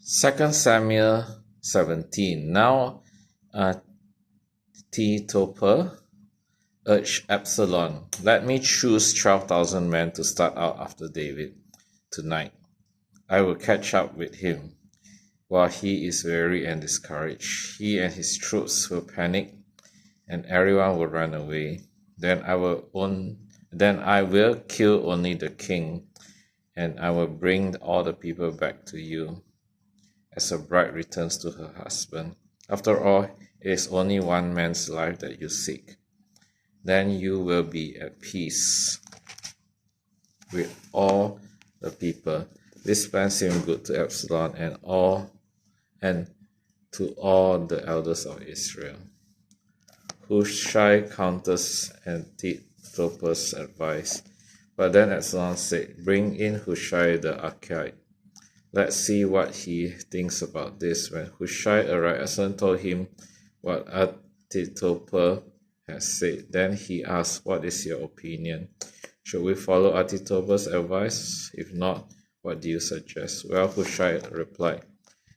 2 Samuel 17. Now Ahithophel urged Absalom, "Let me choose 12,000 men to start out after David tonight. I will catch up with him while he is weary and discouraged. He and his troops will panic and everyone will run away. Then I will kill only the king, and I will bring all the people back to you, as a bride returns to her husband. After all, it is only one man's life that you seek. Then you will be at peace with all the people." This plan seemed good to Absalom and to all the elders of Israel. Hushai counters Ahithophel's advice. But then Absalom said, "Bring in Hushai the Archite. Let's see what he thinks about this." When Hushai arrived, Absalom told him what Ahithophel had said. Then he asked, "What is your opinion? Should we follow Ahithophel's advice? If not, what do you suggest?" "Well," Hushai replied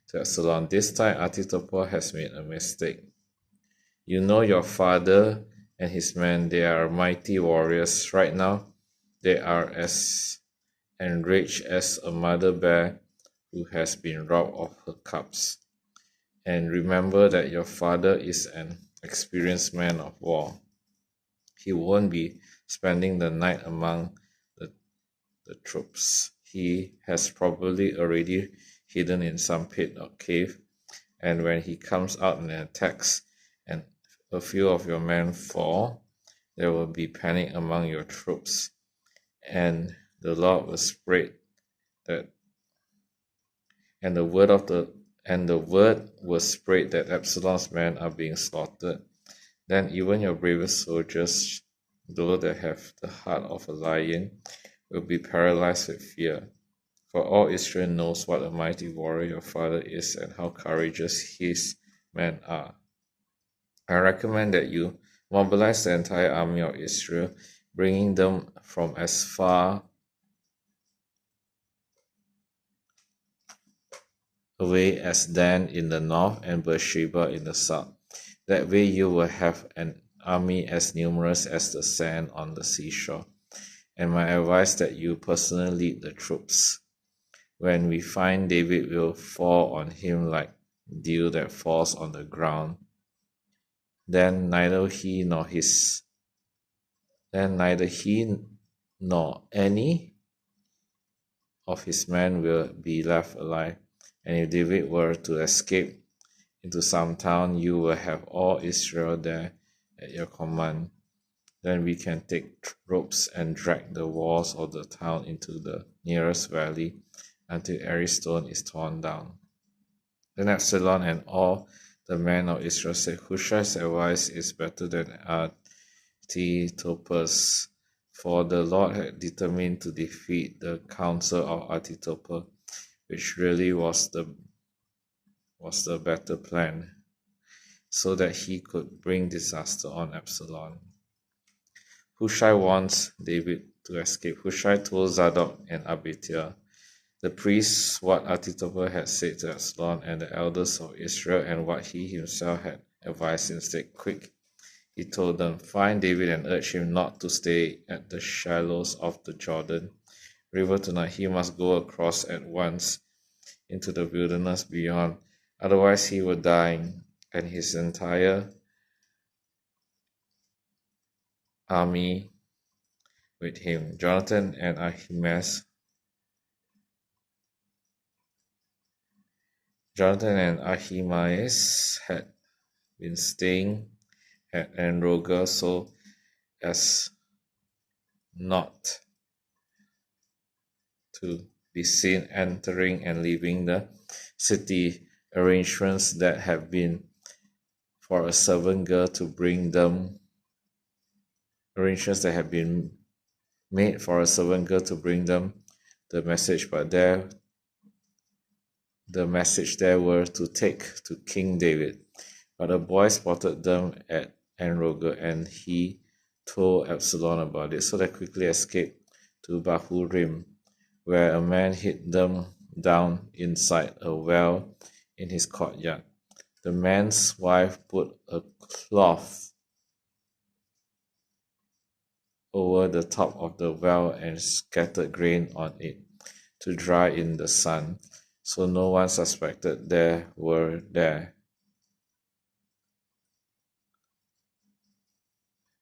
to Absalom, "this time Ahithophel has made a mistake. You know your father and his men, they are mighty warriors. Right now, they are as enraged as a mother bear who has been robbed of her cubs. And remember that your father is an experienced man of war. He won't be spending the night among the troops. He has probably already hidden in some pit or cave, and when he comes out and attacks and a few of your men fall, there will be panic among your troops, and the Lord will spread that and the word will spread that Absalom's men are being slaughtered. Then even your bravest soldiers, those that have the heart of a lion, will be paralyzed with fear. For all Israel knows what a mighty warrior your father is and how courageous his men are. I recommend that you mobilize the entire army of Israel, bringing them from as far away as Dan in the north and Beersheba in the south. That way you will have an army as numerous as the sand on the seashore. And my advice that you personally lead the troops. When we find David will fall on him like dew that falls on the ground. Then neither he nor any of his men will be left alive. And if David were to escape into some town, you will have all Israel there at your command. Then we can take ropes and drag the walls of the town into the nearest valley until every stone is torn down." Then Absalom and all the men of Israel said, "Hushai's advice is better than Ahithophel's, for the Lord had determined to defeat the counsel of Ahithophel, which really was the better plan, so that he could bring disaster on Absalom." Hushai wants David to escape. Hushai told Zadok and Abiathar, the priests, what Ahithophel had said to Absalom and the elders of Israel and what he himself had advised instead. "Quick," he told them, "find David and urge him not to stay at the shallows of the Jordan River tonight. He must go across at once into the wilderness beyond. Otherwise he will die, and his entire army with him." Jonathan and Ahimaaz had been staying at En-rogel so as not to be seen entering and leaving the city. Arrangements that have been for a servant girl to bring them the message, but the message there were to take to King David. But a boy spotted them at En-rogel, and he told Absalom about it, so they quickly escaped to Bahurim, where a man hid them down inside a well in his courtyard. The man's wife put a cloth over the top of the well and scattered grain on it to dry in the sun, so no one suspected they were there.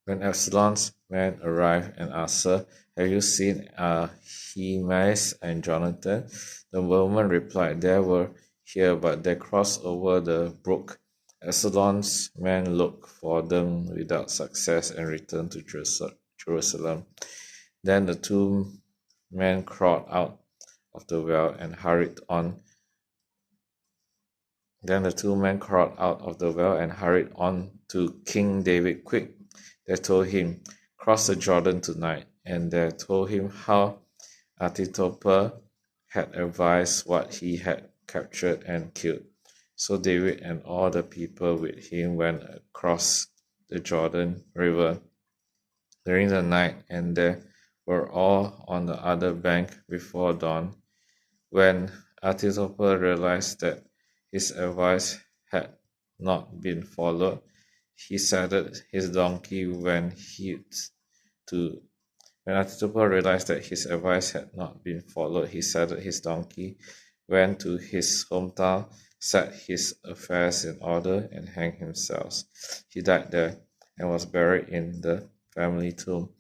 When Absalom's men arrived and asked, "Sir, have you seen Ahimaaz and Jonathan?" The woman replied, "They were here, but they crossed over the brook." Absalom's men looked for them without success and returned to Jerusalem. Then the two men crawled out of the well and hurried on. To King David. "Quick," they told him, "cross the Jordan tonight." And they told him how Ahithophel had advised what he had captured and killed. So David and all the people with him went across the Jordan River during the night, and they were all on the other bank before dawn. When Ahithophel realized that his advice had not been followed, he saddled his donkey When Ahithophel realized that his advice had not been followed, he saddled his donkey, went to his hometown, set his affairs in order, and hanged himself. He died there and was buried in the family tomb.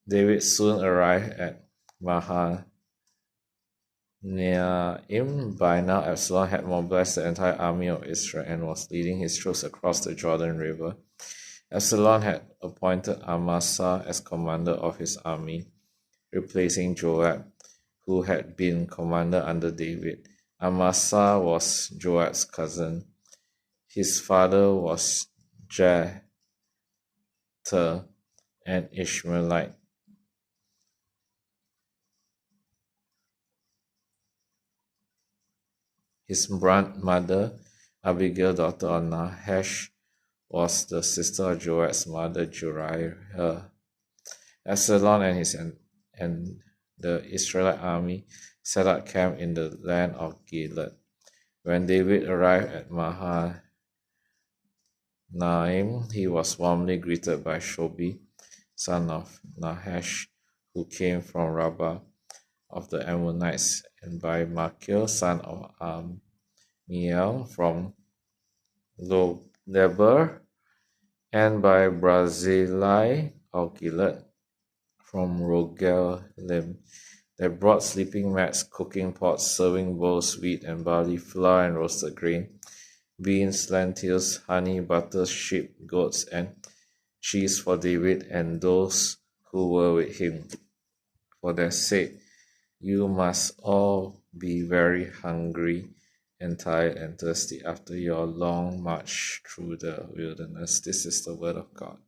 David soon arrived at Mahanaim. By now, Absalom had mobilized the entire army of Israel and was leading his troops across the Jordan River. Absalom had appointed Amasa as commander of his army, replacing Joab, who had been commander under David. Amasa was Joab's cousin. His father was Jether, an Ishmaelite. His mother, Abigail, daughter of Nahash, was the sister of Joab's mother, Jeriah. Absalom and the Israelite army set up camp in the land of Gilead. When David arrived at Mahanaim, he was warmly greeted by Shobi, son of Nahash, who came from Rabbah of the Ammonites, and by Machir, son of Amiel from Lodebar, and by Barzillai of Gilead from Rogelim. They brought sleeping mats, cooking pots, serving bowls, wheat and barley, flour and roasted grain, beans, lentils, honey, butter, sheep, goats, and cheese for David and those who were with him. For their sake, you must all be very hungry and tired and thirsty after your long march through the wilderness. This is the word of God.